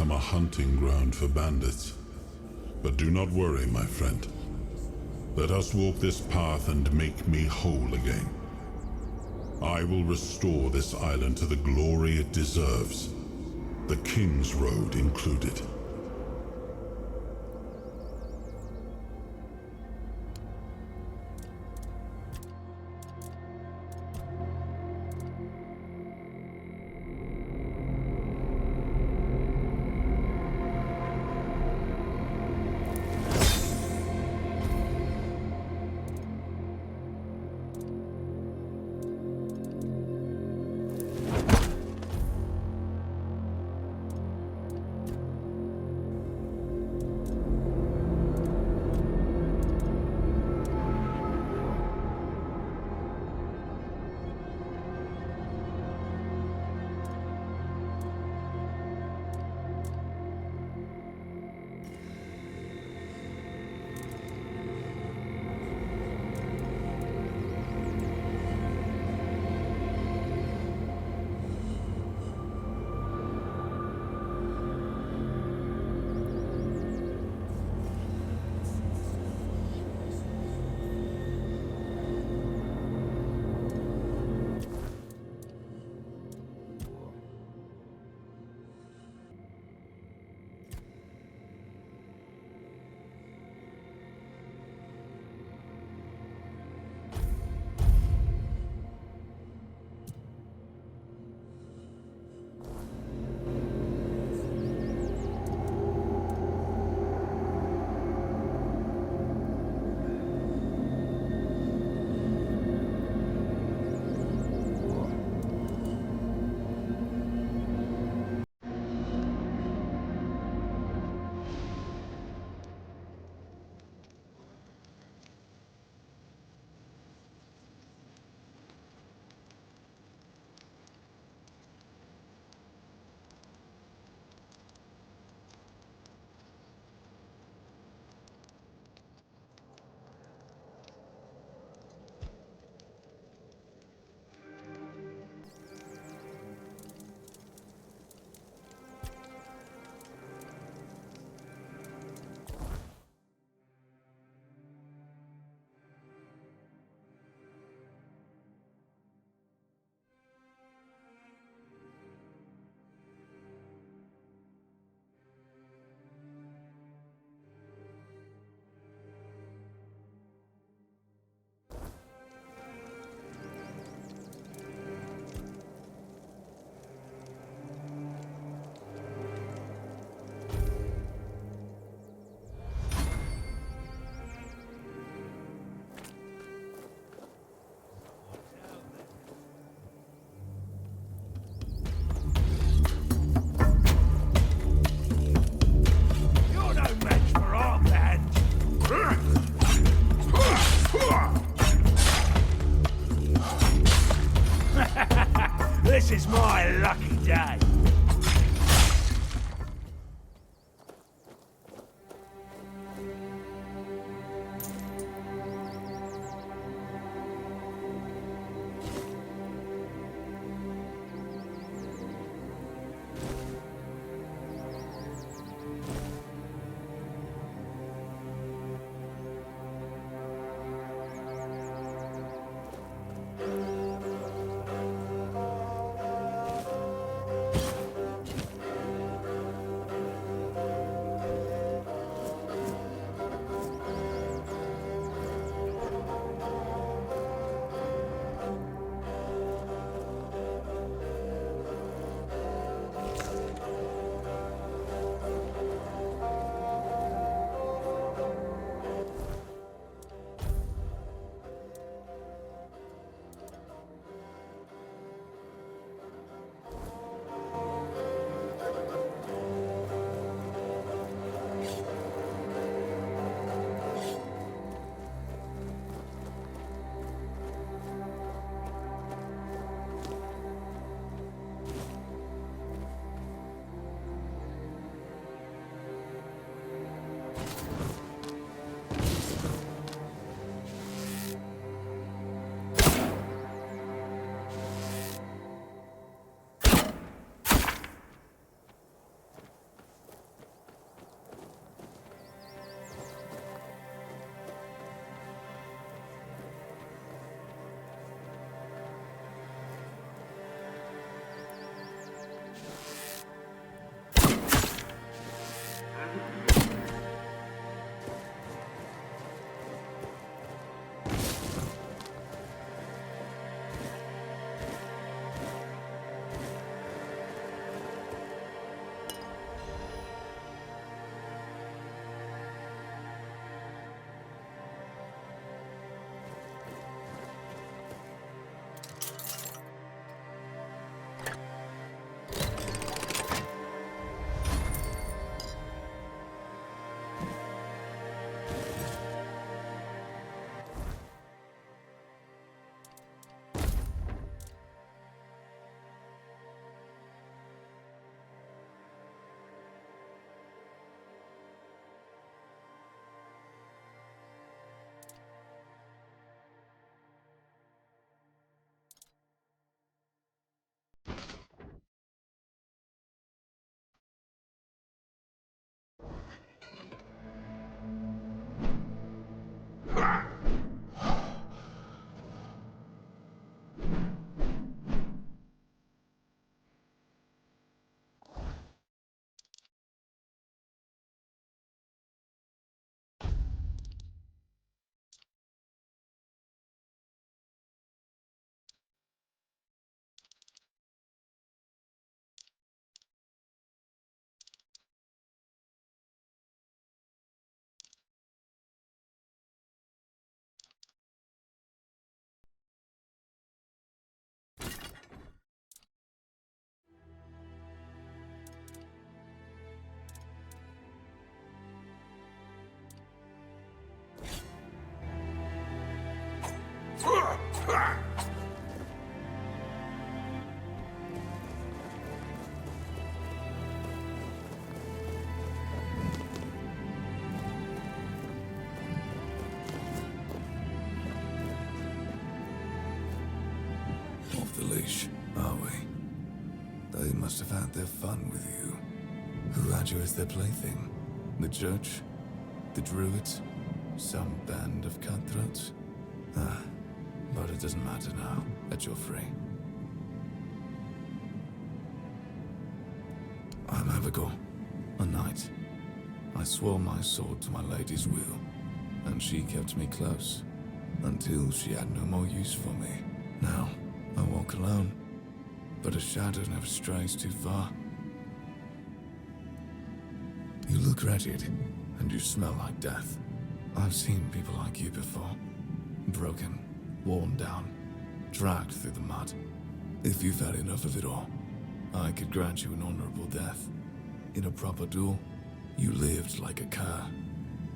become a hunting ground for bandits. But do not worry, my friend. Let us walk this path and make me whole again. I will restore this island to the glory it deserves, the King's Road included. British, are we? They must have had their fun with you. Who had you as their plaything? The church? The druids? Some band of cutthroats? Ah, but it doesn't matter now that you're free. I'm Abigail, a knight. I swore my sword to my lady's will, and she kept me close, until she had no more use for me. Now, I walk alone, but a shadow never strays too far. You look wretched, and you smell like death. I've seen people like you before. Broken, worn down, dragged through the mud. If you've had enough of it all, I could grant you an honorable death. In a proper duel, you lived like a cur,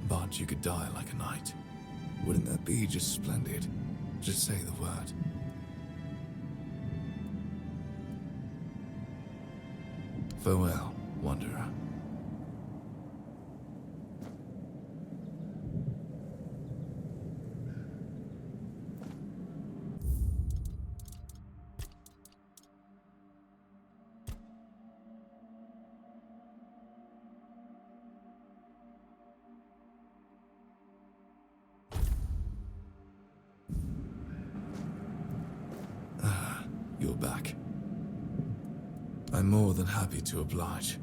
but you could die like a knight. Wouldn't that be just splendid? Just say the word. Farewell, wanderer. You're back. I'm more than happy to oblige.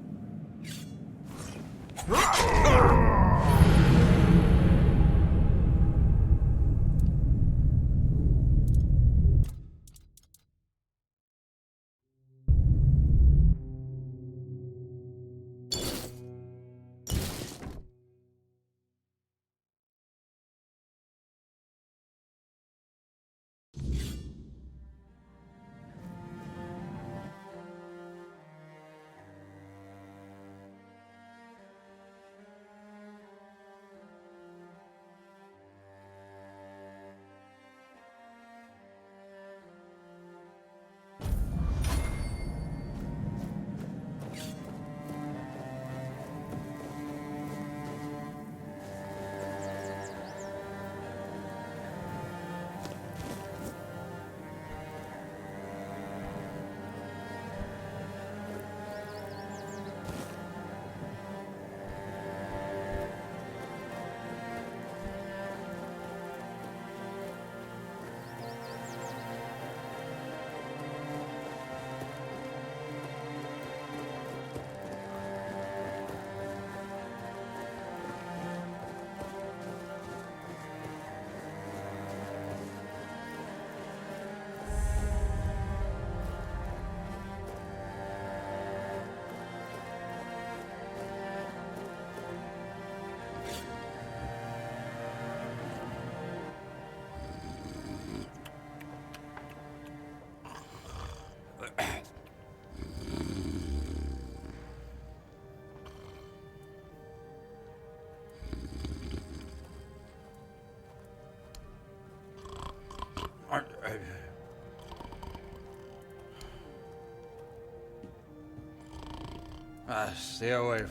Stay away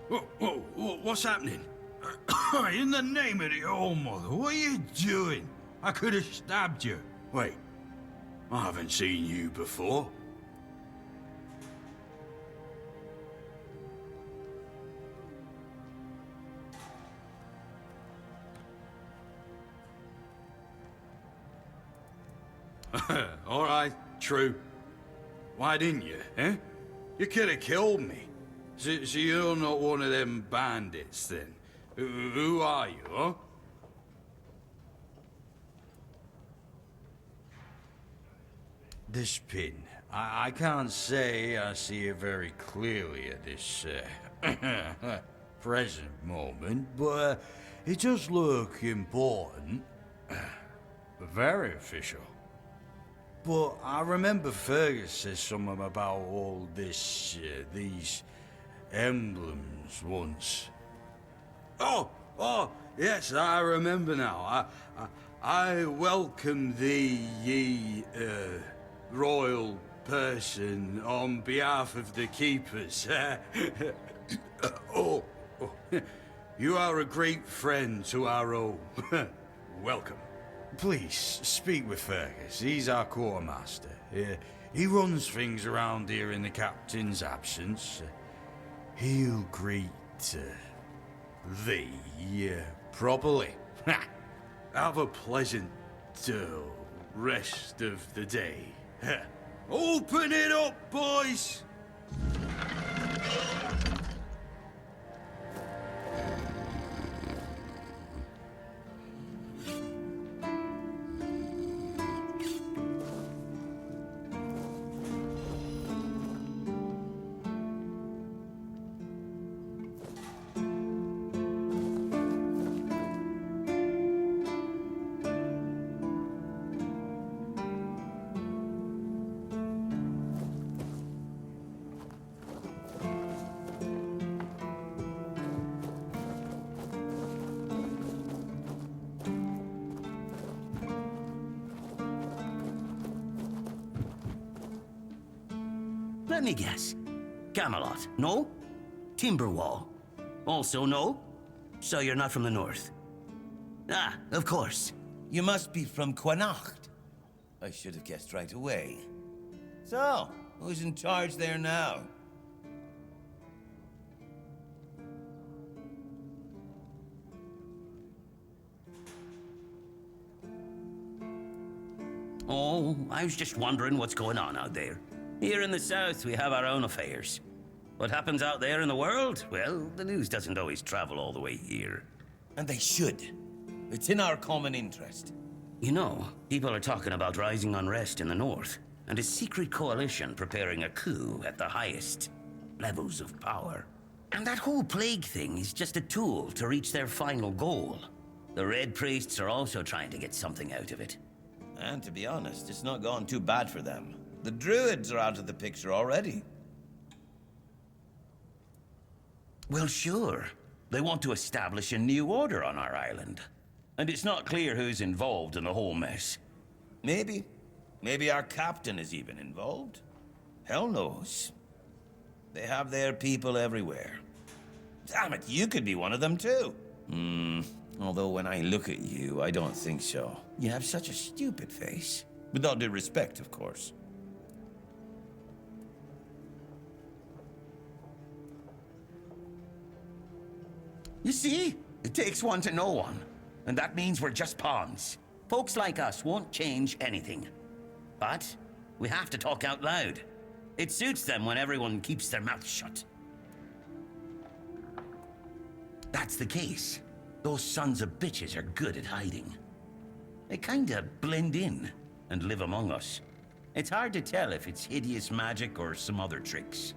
from... What's happening? In the name of the All-Mother, what are you doing? I could have stabbed you. Wait, I haven't seen you before. All right, true. Why didn't you, eh? You could have killed me. So you're not one of them bandits, then? Who are you, huh? This pin. I can't say I see it very clearly at this present moment, but it does look important. Very official. But I remember Fergus said something about all this, these emblems once. Oh, yes, I remember now. I welcome thee, ye, royal person, on behalf of the keepers. You are a great friend to our own. Welcome. Please, speak with Fergus. He's our quartermaster. He runs things around here in the captain's absence. He'll greet thee properly. Have a pleasant rest of the day. Open it up, boys! Let me guess. Camelot, no? Timberwall, also no? So you're not from the north? Ah, of course. You must be from Connacht. I should have guessed right away. So, who's in charge there now? Oh, I was just wondering what's going on out there. Here in the south, we have our own affairs. What happens out there in the world? Well, the news doesn't always travel all the way here. And they should. It's in our common interest. You know, people are talking about rising unrest in the north, and a secret coalition preparing a coup at the highest levels of power. And that whole plague thing is just a tool to reach their final goal. The Red Priests are also trying to get something out of it. And to be honest, it's not gone too bad for them. The Druids are out of the picture already. Well, sure. They want to establish a new order on our island. And it's not clear who's involved in the whole mess. Maybe. Maybe our captain is even involved. Hell knows. They have their people everywhere. Damn it, you could be one of them too. Although when I look at you, I don't think so. You have such a stupid face. With all due respect, of course. You see? It takes one to know one. And that means we're just pawns. Folks like us won't change anything. But we have to talk out loud. It suits them when everyone keeps their mouth shut. That's the case. Those sons of bitches are good at hiding. They kinda blend in and live among us. It's hard to tell if it's hideous magic or some other tricks.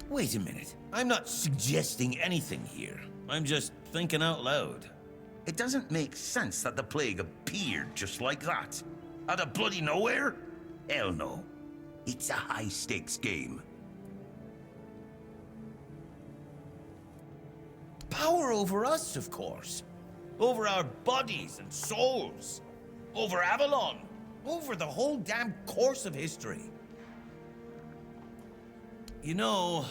Wait a minute. I'm not suggesting anything here. I'm just thinking out loud. It doesn't make sense that the plague appeared just like that. Out of bloody nowhere? Hell no. It's a high-stakes game. Power over us, of course. Over our bodies and souls. Over Avalon. Over the whole damn course of history. You know,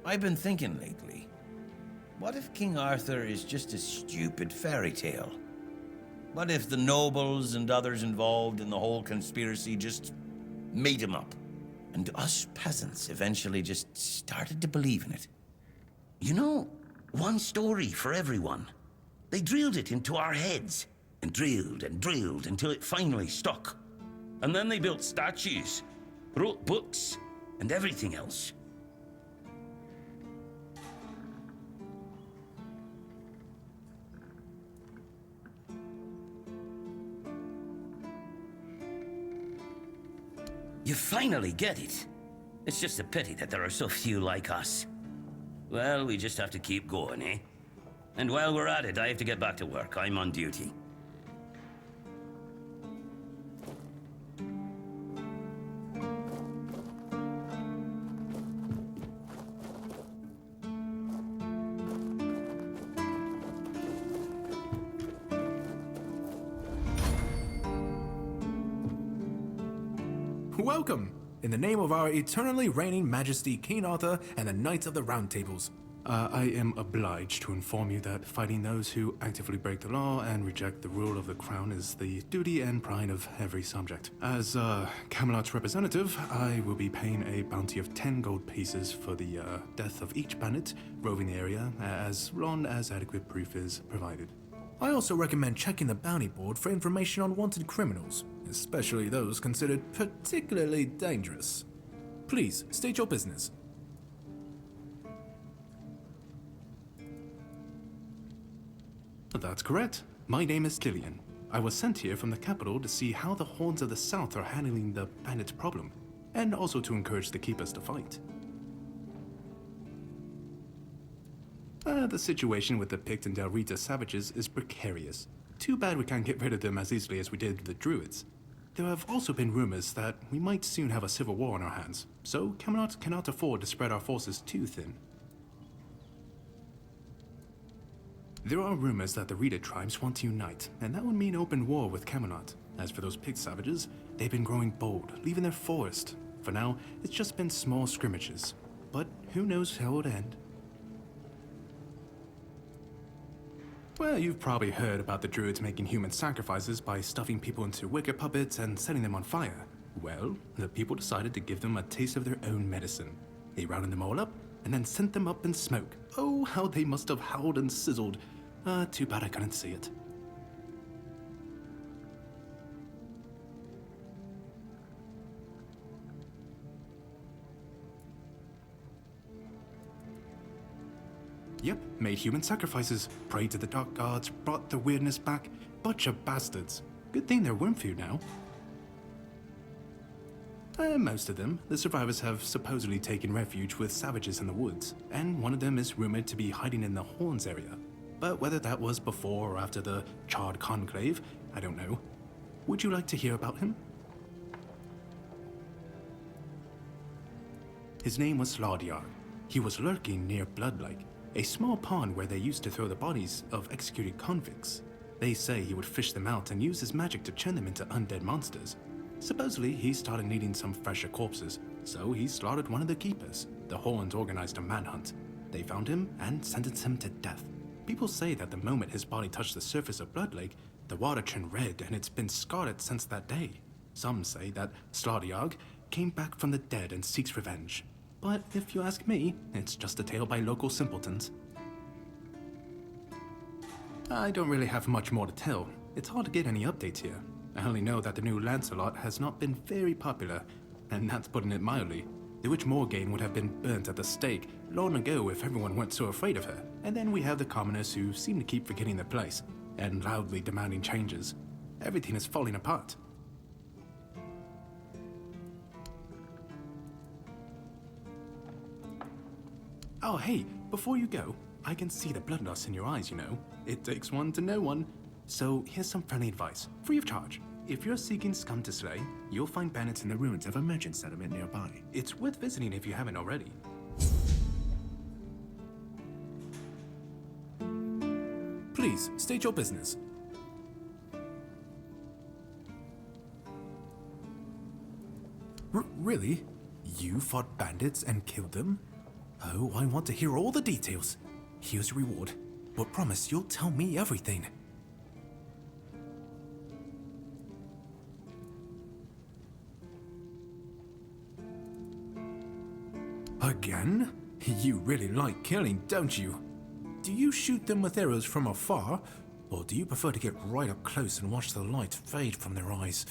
I've been thinking lately. What if King Arthur is just a stupid fairy tale? What if the nobles and others involved in the whole conspiracy just made him up? And us peasants eventually just started to believe in it? You know, one story for everyone. They drilled it into our heads, and drilled until it finally stuck. And then they built statues, wrote books, and everything else. You finally get it. It's just a pity that there are so few like us. Well, we just have to keep going, eh? And while we're at it, I have to get back to work. I'm on duty. Welcome! In the name of our eternally reigning majesty, King Arthur, and the Knights of the Round Tables, I am obliged to inform you that fighting those who actively break the law and reject the rule of the crown is the duty and pride of every subject. As Camelot's representative, I will be paying a bounty of 10 gold pieces for the death of each bandit roving the area, as long as adequate proof is provided. I also recommend checking the bounty board for information on wanted criminals, especially those considered particularly dangerous. Please, state your business. That's correct. My name is Lillian. I was sent here from the capital to see how the horns of the south are handling the bandit problem, and also to encourage the keepers to fight. The situation with the Pict and Del Rita savages is precarious. Too bad we can't get rid of them as easily as we did the Druids. There have also been rumors that we might soon have a civil war on our hands, so Camelot cannot afford to spread our forces too thin. There are rumors that the Rita tribes want to unite, and that would mean open war with Camelot. As for those Pict savages, they've been growing bold, leaving their forest. For now, it's just been small scrimmages, but who knows how it would end. Well, you've probably heard about the Druids making human sacrifices by stuffing people into wicker puppets and setting them on fire. Well, the people decided to give them a taste of their own medicine. They rounded them all up and then sent them up in smoke. Oh, how they must have howled and sizzled. Too bad I couldn't see it. Yep, made human sacrifices, prayed to the dark gods, brought the weirdness back. Bunch of bastards. Good thing they're worm food now. Most of them, the survivors have supposedly taken refuge with savages in the woods, and one of them is rumored to be hiding in the Horns area. But whether that was before or after the Charred Conclave, I don't know. Would you like to hear about him? His name was Slaudiar. He was lurking near Blood Lake, a small pond where they used to throw the bodies of executed convicts. They say he would fish them out and use his magic to turn them into undead monsters. Supposedly, he started needing some fresher corpses, so he slaughtered one of the keepers. The Horns organized a manhunt. They found him and sentenced him to death. People say that the moment his body touched the surface of Blood Lake, the water turned red and it's been scarred since that day. Some say that Slaudiar came back from the dead and seeks revenge. But if you ask me, it's just a tale by local simpletons. I don't really have much more to tell. It's hard to get any updates here. I only know that the new Lancelot has not been very popular, and that's putting it mildly. The Witch Morgane would have been burnt at the stake long ago if everyone weren't so afraid of her. And then we have the commoners who seem to keep forgetting their place, and loudly demanding changes. Everything is falling apart. Oh hey, before you go, I can see the bloodlust in your eyes, you know. It takes one to know one. So here's some friendly advice, free of charge. If you're seeking scum to slay, you'll find bandits in the ruins of a merchant settlement nearby. It's worth visiting if you haven't already. Please, state your business. Really? You fought bandits and killed them? Oh, I want to hear all the details. Here's your reward, but promise you'll tell me everything. Again? You really like killing, don't you? Do you shoot them with arrows from afar, or do you prefer to get right up close and watch the light fade from their eyes?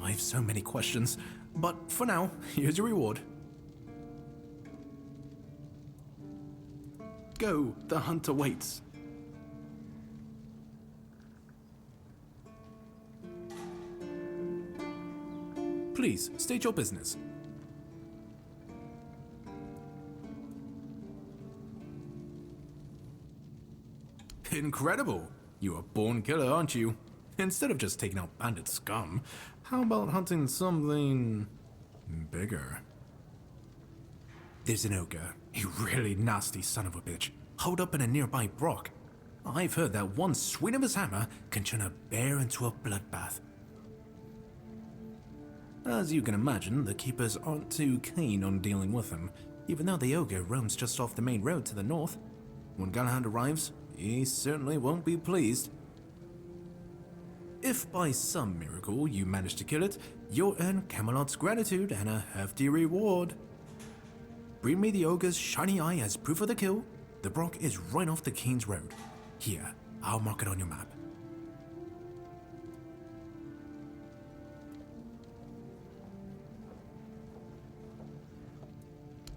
I have so many questions, but for now, here's your reward. Go, the hunt awaits. Please, state your business. Incredible! You're a born killer, aren't you? Instead of just taking out bandit scum, how about hunting something bigger? There's an ogre, a really nasty son of a bitch, holed up in a nearby brook. I've heard that one swing of his hammer can turn a bear into a bloodbath. As you can imagine, the keepers aren't too keen on dealing with him. even though the ogre roams just off the main road to the north. When Galahad arrives, he certainly won't be pleased. If by some miracle you manage to kill it, you'll earn Camelot's gratitude and a hefty reward. Bring me the ogre's shiny eye as proof of the kill. The brock is right off the King's Road. Here, I'll mark it on your map.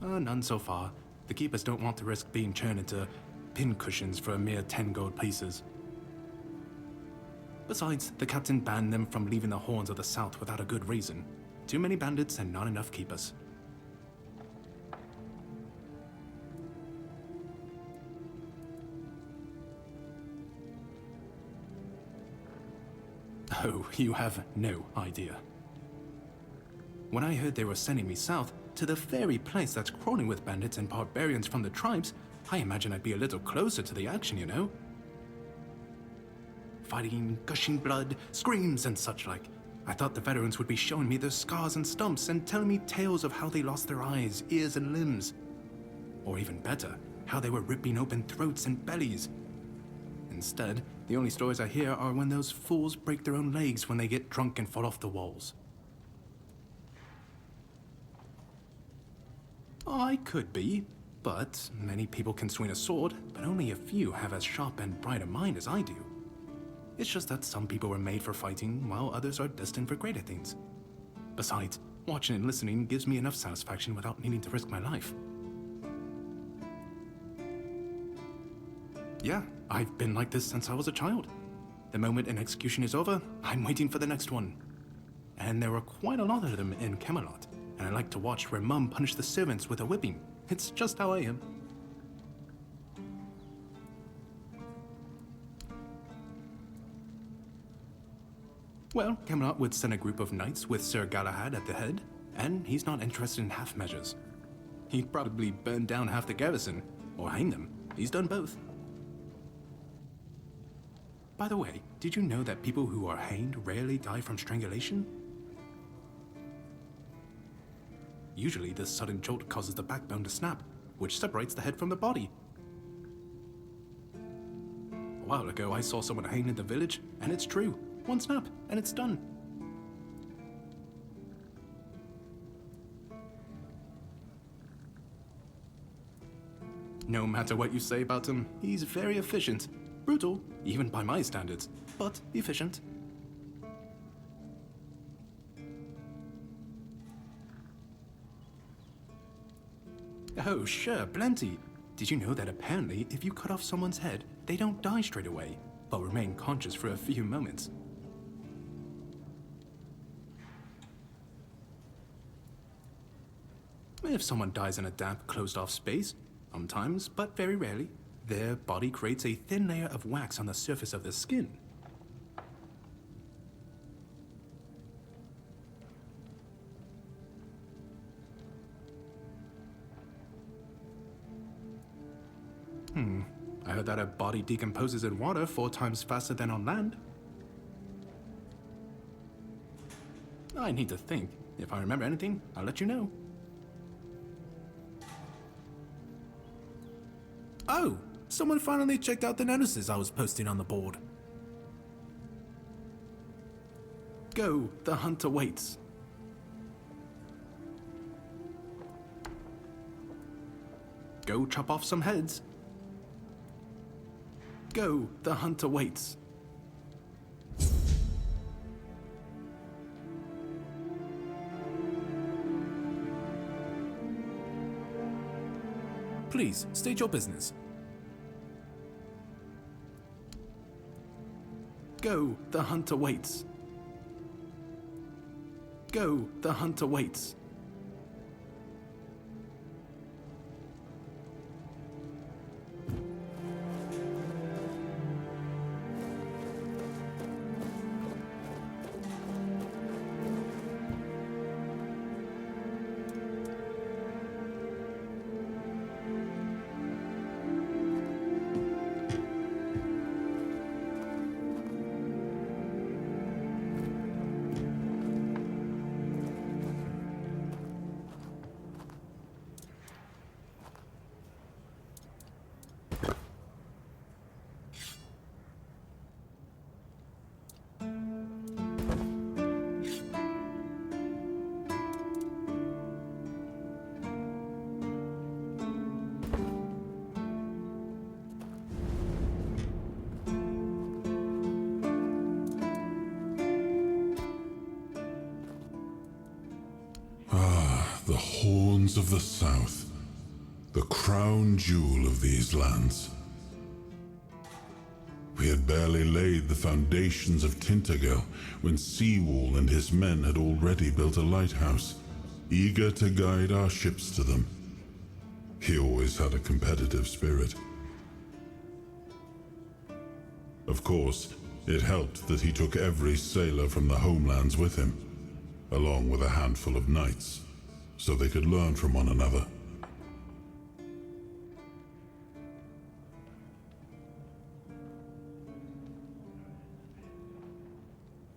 None so far. The keepers don't want to risk being turned into pincushions for a mere 10 gold pieces. Besides, the captain banned them from leaving the horns of the south without a good reason. Too many bandits and not enough keepers. Oh, you have no idea. When I heard they were sending me south, to the very place that's crawling with bandits and barbarians from the tribes, I imagined I'd be a little closer to the action, you know? Fighting, gushing blood, screams and such like. I thought the veterans would be showing me their scars and stumps and telling me tales of how they lost their eyes, ears and limbs. Or even better, how they were ripping open throats and bellies. Instead, the only stories I hear are when those fools break their own legs when they get drunk and fall off the walls. I could be, but many people can swing a sword, but only a few have as sharp and bright a mind as I do. It's just that some people were made for fighting, while others are destined for greater things. Besides, watching and listening gives me enough satisfaction without needing to risk my life. Yeah, I've been like this since I was a child. The moment an execution is over, I'm waiting for the next one. And there were quite a lot of them in Camelot. And I like to watch where Mum punished the servants with a whipping. It's just how I am. Well, Camelot would send a group of knights with Sir Galahad at the head, and he's not interested in half measures. He'd probably burn down half the garrison, or hang them. He's done both. By the way, did you know that people who are hanged rarely die from strangulation? Usually, the sudden jolt causes the backbone to snap, which separates the head from the body. A while ago, I saw someone hanged in the village, and it's true. One snap, and it's done. No matter what you say about him, he's very efficient. Brutal, even by my standards, but efficient. Oh, sure, plenty. Did you know that apparently if you cut off someone's head, they don't die straight away, but remain conscious for a few moments? If someone dies in a damp, closed-off space, sometimes, but very rarely, their body creates a thin layer of wax on the surface of the skin. I heard that a body decomposes in water 4 times faster than on land. I need to think. If I remember anything, I'll let you know. Oh, someone finally checked out the notices I was posting on the board. Go, the hunter waits. Go chop off some heads. Go, the hunter waits. Please, state your business. Go, the hunter waits. Go, the hunter waits. The horns of the south, the crown jewel of these lands. We had barely laid the foundations of Tainted Grail when Seawall and his men had already built a lighthouse, eager to guide our ships to them. He always had a competitive spirit. Of course, it helped that he took every sailor from the homelands with him, along with a handful of knights, so they could learn from one another.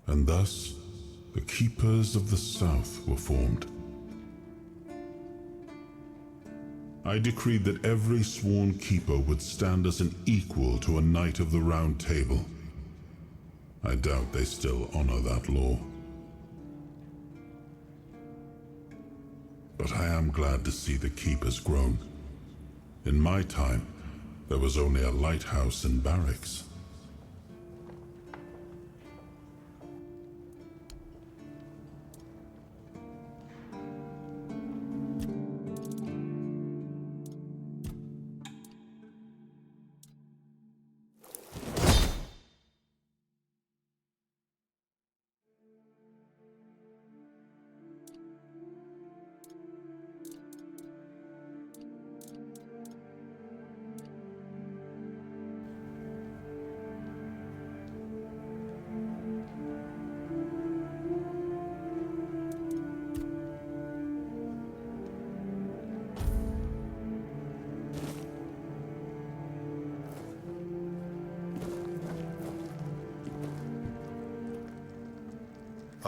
And thus, the Keepers of the South were formed. I decreed that every sworn keeper would stand as an equal to a Knight of the Round Table. I doubt they still honor that law. But I am glad to see the Keepers grown. In my time, there was only a lighthouse and barracks.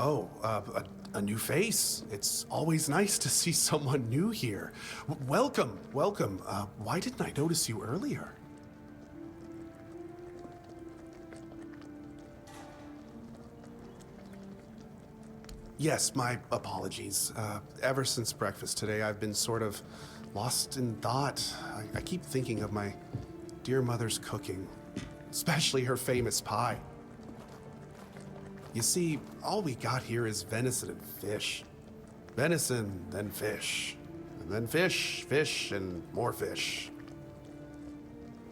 Oh, a new face. It's always nice to see someone new here. Welcome, welcome. Why didn't I notice you earlier? Yes, my apologies. Ever since breakfast today, I've been sort of lost in thought. I keep thinking of my dear mother's cooking, especially her famous pie. You see, all we got here is venison and fish. Venison, then fish. And then fish, fish, and more fish.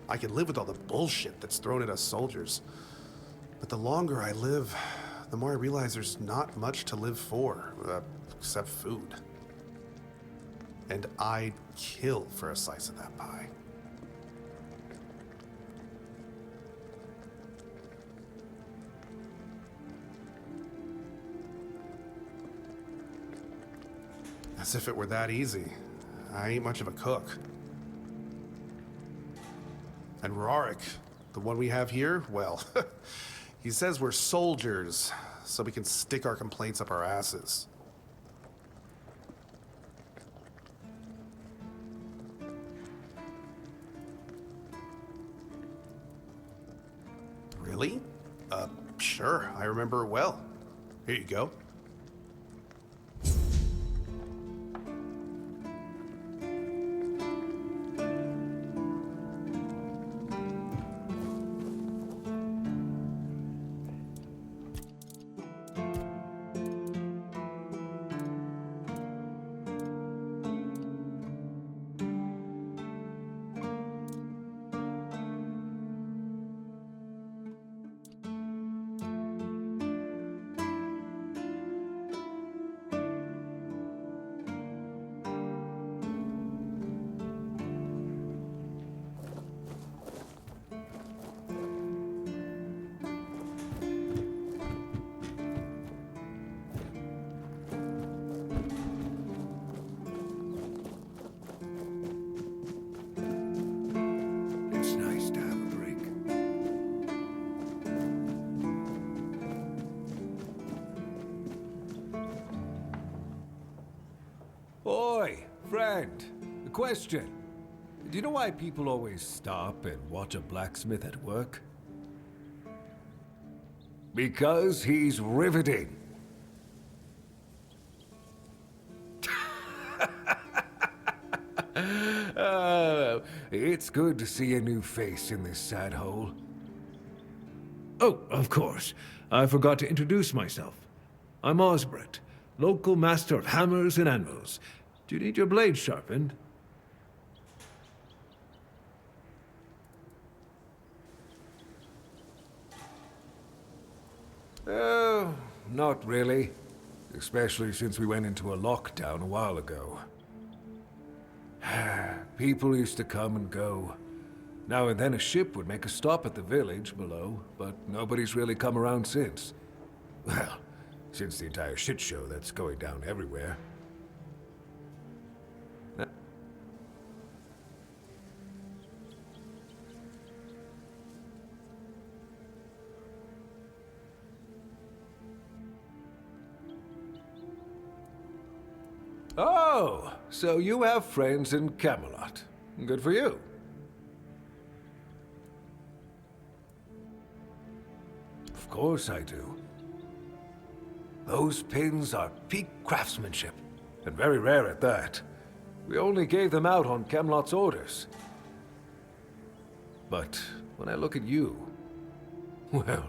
I can live with all the bullshit that's thrown at us soldiers. But the longer I live, the more I realize there's not much to live for, except food. And I'd kill for a slice of that pie. As if it were that easy. I ain't much of a cook. And Rorik, the one we have here, well, he says we're soldiers, so we can stick our complaints up our asses. Really? Sure, I remember it well. Here you go. Oi, friend. A question. Do you know why people always stop and watch a blacksmith at work? Because he's riveting. It's good to see a new face in this sad hole. Oh, of course. I forgot to introduce myself. I'm Osbert, local master of hammers and anvils. Do you need your blade sharpened? Oh, not really. Especially since we went into a lockdown a while ago. People used to come and go. Now and then a ship would make a stop at the village below, but nobody's really come around since. Well, since the entire shit show that's going down everywhere. Oh, so you have friends in Camelot. Good for you. Of course I do. Those pins are peak craftsmanship, and very rare at that. We only gave them out on Camelot's orders. But when I look at you, well,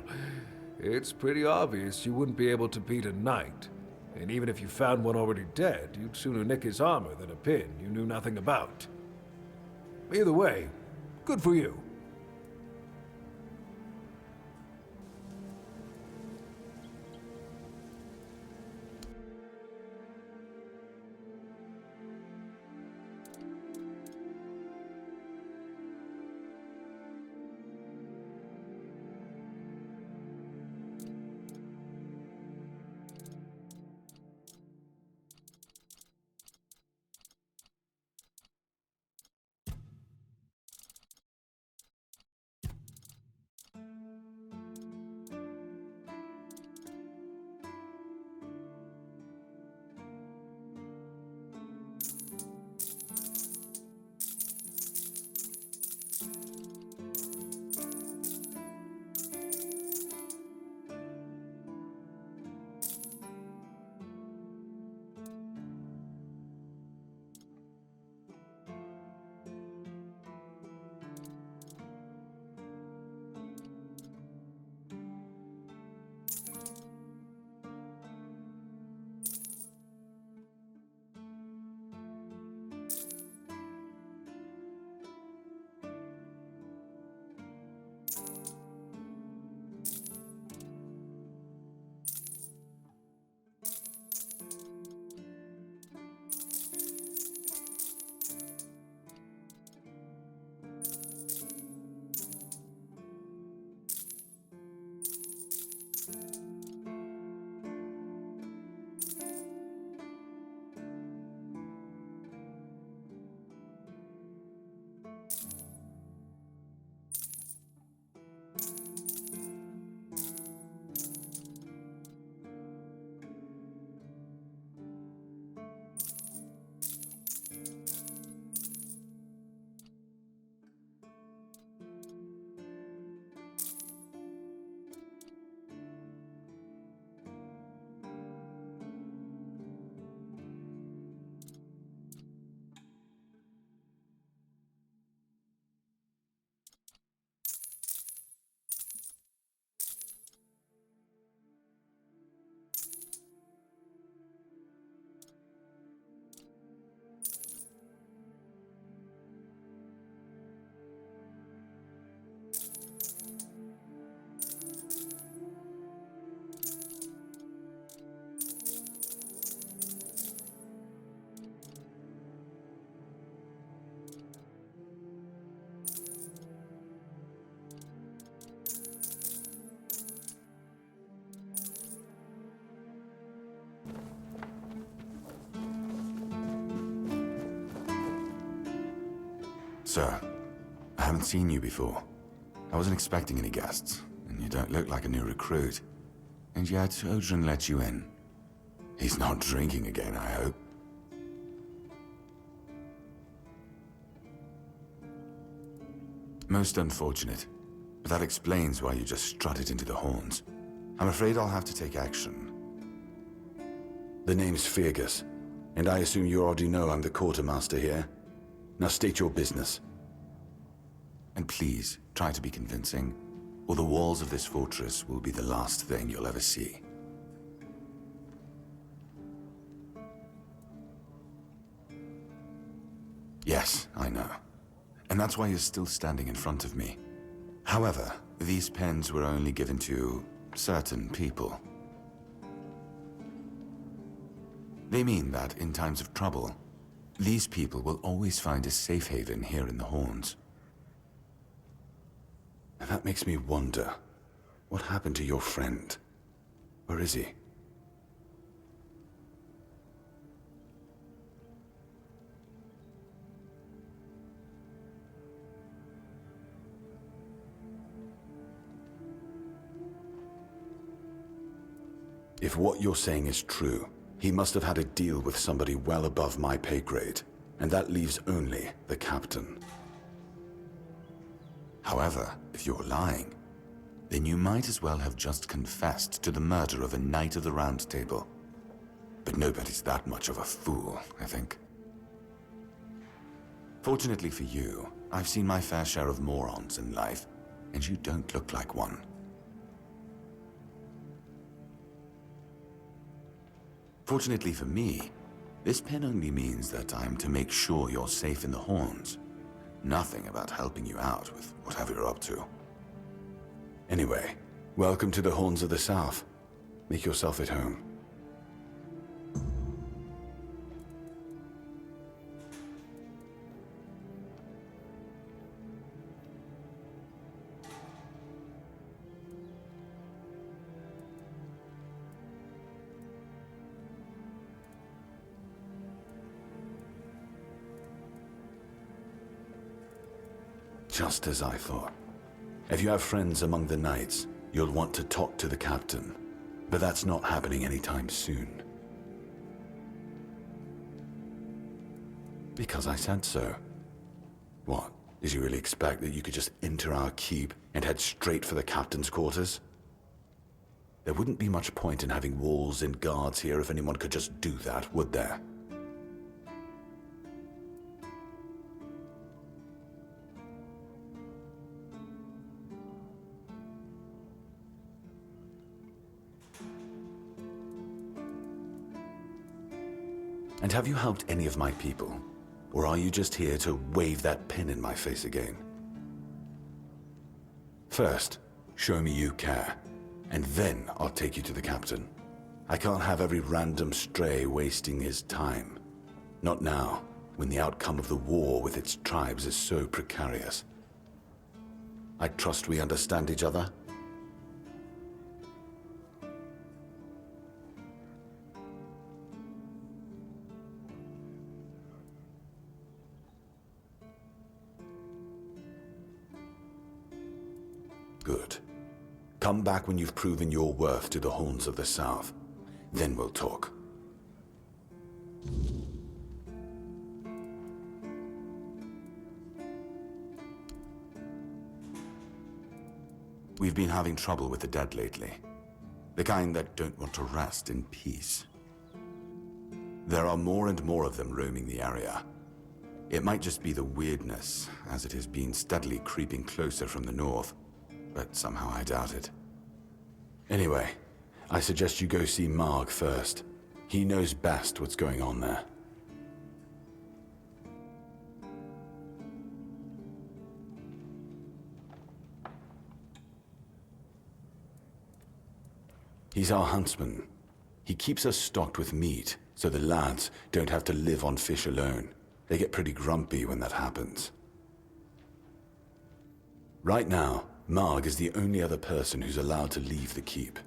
it's pretty obvious you wouldn't be able to beat a knight. And even if you found one already dead, you'd sooner nick his armor than a pin you knew nothing about. Either way, good for you. Sir, I haven't seen you before. I wasn't expecting any guests, and you don't look like a new recruit. And yet, Odrin let you in. He's not drinking again, I hope. Most unfortunate, but that explains why you just strutted into the horns. I'm afraid I'll have to take action. The name's Fergus, and I assume you already know I'm the quartermaster here. Now state your business. And please, try to be convincing, or the walls of this fortress will be the last thing you'll ever see. Yes, I know. And that's why you're still standing in front of me. However, these pens were only given to certain people. They mean that in times of trouble, these people will always find a safe haven here in the Horns. And that makes me wonder, what happened to your friend? Where is he? If what you're saying is true, he must have had a deal with somebody well above my pay grade, and that leaves only the captain. However, if you're lying, then you might as well have just confessed to the murder of a Knight of the Round Table. But nobody's that much of a fool, I think. Fortunately for you, I've seen my fair share of morons in life, and you don't look like one. Fortunately for me, this pen only means that I'm to make sure you're safe in the Horns. Nothing about helping you out with whatever you're up to. Anyway, welcome to the Horns of the South. Make yourself at home. Just as I thought. If you have friends among the knights, you'll want to talk to the captain. But that's not happening anytime soon. Because I said so. What? Did you really expect that you could just enter our keep and head straight for the captain's quarters? There wouldn't be much point in having walls and guards here if anyone could just do that, would there? And have you helped any of my people? Or are you just here to wave that pen in my face again? First, show me you care, and then I'll take you to the captain. I can't have every random stray wasting his time. Not now, when the outcome of the war with its tribes is so precarious. I trust we understand each other? Good. Come back when you've proven your worth to the Horns of the South. Then we'll talk. We've been having trouble with the dead lately. The kind that don't want to rest in peace. There are more and more of them roaming the area. It might just be the weirdness, as it has been steadily creeping closer from the north. But somehow I doubt it. Anyway, I suggest you go see Marg first. He knows best what's going on there. He's our huntsman. He keeps us stocked with meat, so the lads don't have to live on fish alone. They get pretty grumpy when that happens. Right now, Marg is the only other person who's allowed to leave the keep.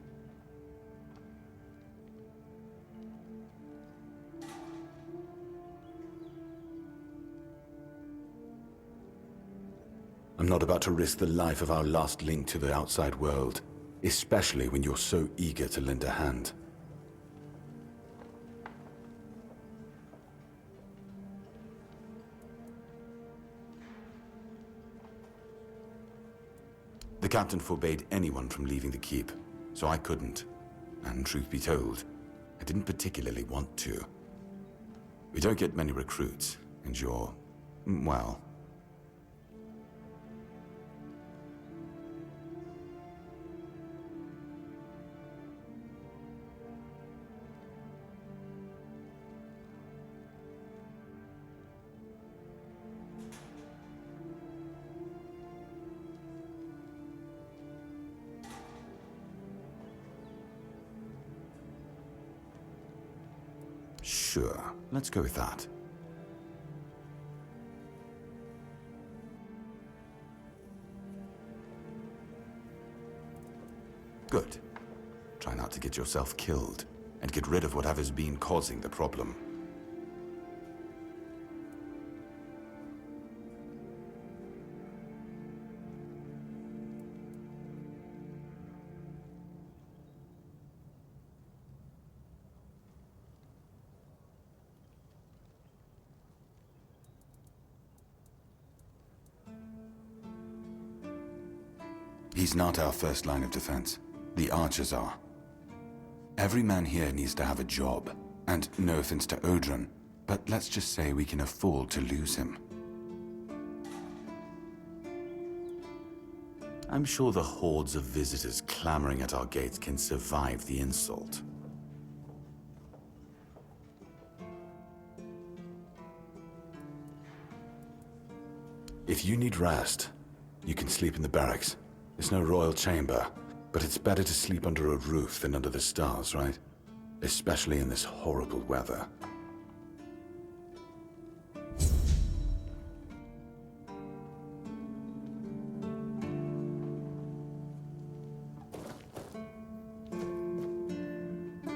I'm not about to risk the life of our last link to the outside world, especially when you're so eager to lend a hand. The captain forbade anyone from leaving the keep, so I couldn't. And truth be told, I didn't particularly want to. We don't get many recruits, and you're, well... Sure, let's go with that. Good. Try not to get yourself killed, and get rid of whatever's been causing the problem. He's not our first line of defense. The archers are. Every man here needs to have a job. And no offense to Odrin, but let's just say we can afford to lose him. I'm sure the hordes of visitors clamoring at our gates can survive the insult. If you need rest, you can sleep in the barracks. It's no royal chamber, but it's better to sleep under a roof than under the stars, right? Especially in this horrible weather.